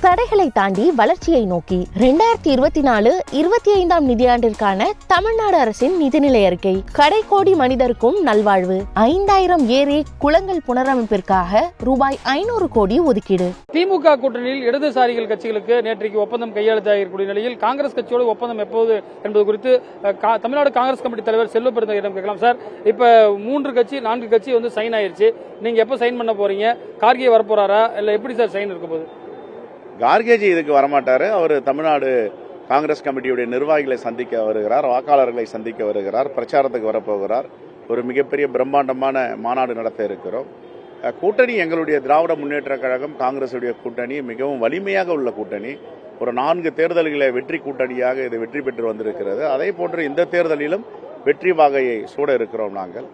தடைகளை தாண்டி வளர்ச்சியை நோக்கி 2024-25 நிதியாண்டிற்கான தமிழ்நாடு அரசின் நிதிநிலை அறிக்கை. கடைக்கோடி மனிதருக்கும் நல்வாழ்வு. 5000 ஏரி குளங்கள் புனரமைப்பிற்காக ரூபாய் 500 கோடி ஒதுக்கீடு. திமுக கூட்டணியில் இடதுசாரிகள் கட்சிகளுக்கு நேற்றைக்கு ஒப்பந்தம் கையெழுத்தாகியிருக்கூடிய நிலையில் காங்கிரஸ் கட்சியோடு ஒப்பந்தம் எப்போது என்பது குறித்து தமிழ்நாடு காங்கிரஸ் கமிட்டி தலைவர் செல்வ பெருந்தகையிடம் கேட்கலாம். சார், இப்ப 3 கட்சி 4 கட்சி வந்து சைன் ஆயிருச்சு. நீங்க எப்ப சைன் பண்ண போறீங்க? கார்கே வரப்போறாரா இல்ல எப்படி சார் சைன் இருக்க போகுது? கார்கேஜி இதுக்கு வரமாட்டாரு. அவர் தமிழ்நாடு காங்கிரஸ் கமிட்டியுடைய நிர்வாகிகளை சந்திக்க வருகிறார், வாக்காளர்களை சந்திக்க வருகிறார், பிரச்சாரத்துக்கு வரப்போகிறார். ஒரு மிகப்பெரிய பிரம்மாண்டமான மாநாடு நடத்த இருக்கிறோம். கூட்டணி எங்களுடைய திராவிட முன்னேற்ற கழகம் காங்கிரசுடைய கூட்டணி மிகவும் வலிமையாக உள்ள கூட்டணி. ஒரு 4 தேர்தல்களை வெற்றி கூட்டணியாக இது வெற்றி பெற்று வந்திருக்கிறது. அதே போன்று இந்த தேர்தலிலும் வெற்றி வாகையை சூட இருக்கிறோம் நாங்கள்.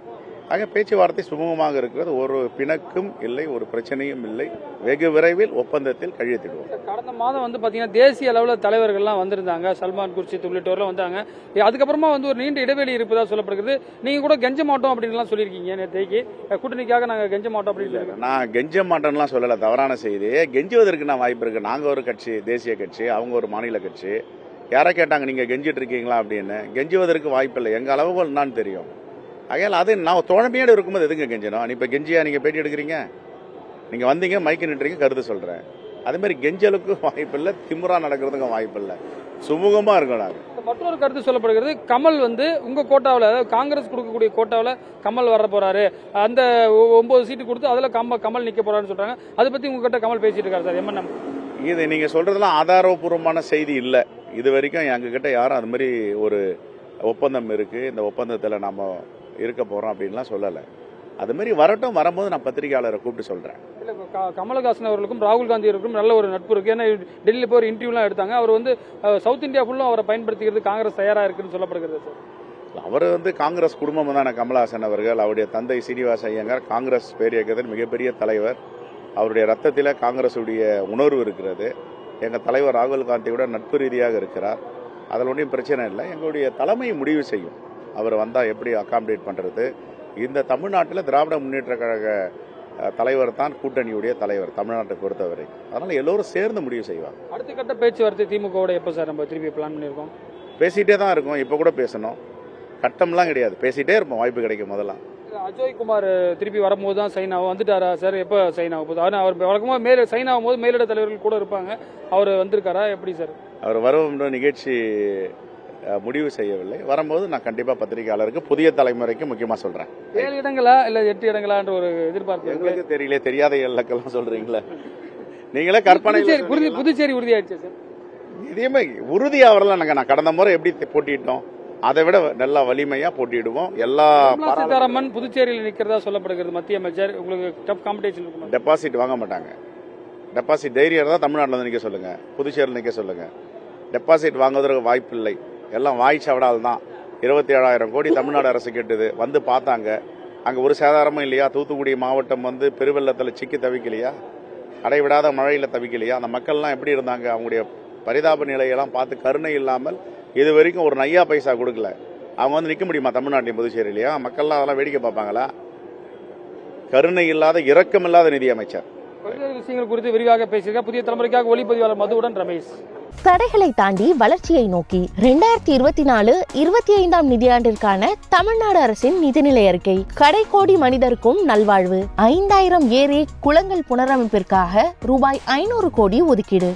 ஆக பேச்சுவார்த்தை சுமூகமாக இருக்கிறது. ஒரு பிணக்கும் இல்லை, ஒரு பிரச்சனையும் இல்லை. வெகு விரைவில் ஒப்பந்தத்தில் கையெழுத்திடுவோம். கடந்த மாதம் வந்து பாத்தீங்கன்னா தேசிய அளவில் தலைவர்கள்லாம் வந்திருந்தாங்க. சல்மான் குர்ஷித் உள்ளிட்டோர்லாம் வந்தாங்க. அதுக்கப்புறமா வந்து ஒரு நீண்ட இடைவெளி இருப்பதா சொல்லப்படுகிறது. நீங்க கூட கெஞ்ச மாட்டோம் அப்படின்னு சொல்லியிருக்கீங்க. நேற்றைக்கு கூட்டணிக்காக நாங்க கெஞ்ச மாட்டோம் அப்படின்னு. நான் கெஞ்ச மாட்டோம்லாம் சொல்லல, தவறான செய்தி. கெஞ்சுவதற்கு நான் வாய்ப்பு இருக்கு. நாங்க ஒரு கட்சி, தேசிய கட்சி, அவங்க ஒரு மாநில கட்சி. யாரை கேட்டாங்க நீங்க கெஞ்சிட்டு இருக்கீங்களா அப்படின்னு. கெஞ்சுவதற்கு வாய்ப்பு இல்லை. எங்க அளவுகள் என்னன்னு தெரியும். ஆகையால் அது நான் தோழமையோடு இருக்கும்போது எதுங்க கெஞ்சணும்? இப்போ கெஞ்சியா நீங்கள் பேட்டி எடுக்கிறீங்க? நீங்கள் வந்தீங்க, மைக்கு நிட்டுறீங்க, கருத்து சொல்கிறேன். அதேமாதிரி கெஞ்சலுக்கும் வாய்ப்பு இல்லை, திமுறா நடக்கிறதுக்கும் வாய்ப்பு இல்லை. சுமூகமாக இருக்கும். நாங்கள் மற்றொரு கருத்து சொல்லப்படுகிறது. கமல் வந்து உங்கள் கோட்டாவில், அதாவது காங்கிரஸ் கொடுக்கக்கூடிய கோட்டாவில் கமல் வர போறாரு. அந்த 9 சீட்டு கொடுத்து அதில் கமல் நிற்க போறாருன்னு சொல்கிறாங்க. அதை பற்றி உங்ககிட்ட கமல் பேசிட்டு இருக்காரு சார். எம்என்எம் இது நீங்கள் சொல்கிறதுலாம் ஆதாரபூர்வமான செய்தி இல்லை. இது வரைக்கும் எங்ககிட்ட யாரும் அது மாதிரி ஒரு ஒப்பந்தம் இருக்குது, இந்த ஒப்பந்தத்தில் நம்ம இருக்க போறோம் அப்படின்லாம் சொல்லலை. அது மாதிரி வரட்டும், வரும்போது நான் பத்திரிகையாளரை கூப்பிட்டு சொல்றேன். கமலஹாசன் அவர்களுக்கும் ராகுல் காந்தி அவர்களுக்கும் நல்ல ஒரு நட்பு இருக்கு. ஏன்னா டெல்லியில் போய் ஒரு இன்டர்வியூலாம் எடுத்தாங்க. அவர் வந்து சவுத் இந்தியா ஃபுல்லும் அவரை பயன்படுத்திக்கிறது காங்கிரஸ் தயாரா இருக்குன்னு சொல்லப்படுகிறது சார். அவர் வந்து காங்கிரஸ் குடும்பம் தானே கமலஹாசன் அவர்கள். அவருடைய தந்தை சீனிவாச ஐயங்கார் காங்கிரஸ் பேரியக்கத்தின் மிகப்பெரிய தலைவர். அவருடைய ரத்தத்தில் காங்கிரஸுடைய உணர்வு இருக்கிறது. எங்கள் தலைவர் ராகுல் காந்தியோட நட்பு ரீதியாக இருக்கிறார். அதில் ஒன்றும் பிரச்சனை இல்லை. எங்களுடைய தலைமை முடிவு செய்யும் அவர் வந்தால் எப்படி அகாமடேட் பண்ணுறது. இந்த தமிழ்நாட்டில் திராவிட முன்னேற்ற கழக தலைவர் தான் கூட்டணியுடைய தலைவர் தமிழ்நாட்டை பொறுத்தவரை. அதனால் எல்லோரும் சேர்ந்து முடிவு செய்வாங்க. அடுத்த கட்ட பேச்சுவார்த்தை திமுகவோட எப்போ சார் நம்ம திருப்பி பிளான் பண்ணியிருக்கோம்? பேசிகிட்டே தான் இருக்கோம். இப்போ கூட பேசணும். கட்டம்லாம் கிடையாது, பேசிகிட்டே இருப்போம். வாய்ப்பு கிடைக்கும். முதல்ல அஜய் குமார் திருப்பி வரும்போது தான் சைன் ஆகும். வந்துட்டாரா சார்? எப்போ சைன் ஆக போகுது? ஆனால் அவர் வழக்கமாக மேலே சைன் ஆகும்போது மேலிட தலைவர்கள் கூட இருப்பாங்க. அவர் வந்திருக்காரா எப்படி சார்? அவர் வரும் நிகழ்ச்சி முடிவு செய்யவில்லை. வரும்போது நான் கண்டிப்பா பத்திரிகையாளருக்கு, புதிய தலைமுறைக்கு முக்கியமா சொல்றேன். 7 இடங்களா இல்ல 8 இடங்களான்ற ஒரு எதிர்பார்ப்பு எங்களுக்கு தெரியல. தெரியாத இலக்கெல்லாம் சொல்றீங்களா நீங்களே? கற்பனை. புதுச்சேரி உறுதியாயிடுச்சு சார். இதேமே உறுதியா வரல. நான் கடந்த முறை எப்படி போட்டிட்டோம் அதை விட நல்லா வலிமையா போட்டிடுவோம். எல்லா சீதாராமன் புதுச்சேரியில் நிக்கிறதா சொல்லப்படுகிறது. மத்திய அமைச்சர் உங்களுக்கு டஃப் காம்படிஷன் இருக்கும். டெபாசிட் வாங்க மாட்டாங்க. டெபாசிட் தைரியம் தான் தமிழ்நாட்டில் வந்து நிக்க சொல்லுங்க, புதுச்சேரியில் நிக்க சொல்லுங்க. டெபாசிட் வாங்குவதற்கு வாய்ப்பு இல்லை. எல்லாம் வாய்ச்சவடால் தான். 27,000 கோடி தமிழ்நாடு அரசு கேட்டது. வந்து பார்த்தாங்க, அங்கே ஒரு சேதாரமும் இல்லையா? தூத்துக்குடி மாவட்டம் வந்து பெருவெள்ளத்தில் சிக்கி தவிக்கலையா? அடைவிடாத மழையில் தவிக்கலையா? அந்த மக்கள்லாம் எப்படி இருந்தாங்க? அவங்களுடைய பரிதாப நிலையெல்லாம் பார்த்து கருணை இல்லாமல் இது வரைக்கும் ஒரு நையா பைசா கொடுக்கல. அவங்க வந்து நிற்க முடியுமா தமிழ்நாட்டின் புதுச்சேரியிலையா? மக்கள்லாம் அதெல்லாம் வேடிக்கை பார்ப்பாங்களா? கருணை இல்லாத, இரக்கம் இல்லாத நிதி அமைச்சர். பல்வேறு விஷயங்கள் குறித்து விரிவாக பேசியிருக்க புதிய தலைமுறைக்காக ஒளிப்பதிவாளர் மதுவுடன் ரமேஷ். தடைகளை தாண்டி வளர்ச்சியை நோக்கி 2024-25 நிதியாண்டிற்கான தமிழ்நாடு அரசின் நிதிநிலை அறிக்கை. கடைக்கோடி மனிதருக்கும் நல்வாழ்வு. 5000 ஏரி குளங்கள் புனரமைப்பிற்காக ரூபாய் 500 கோடி ஒதுக்கீடு.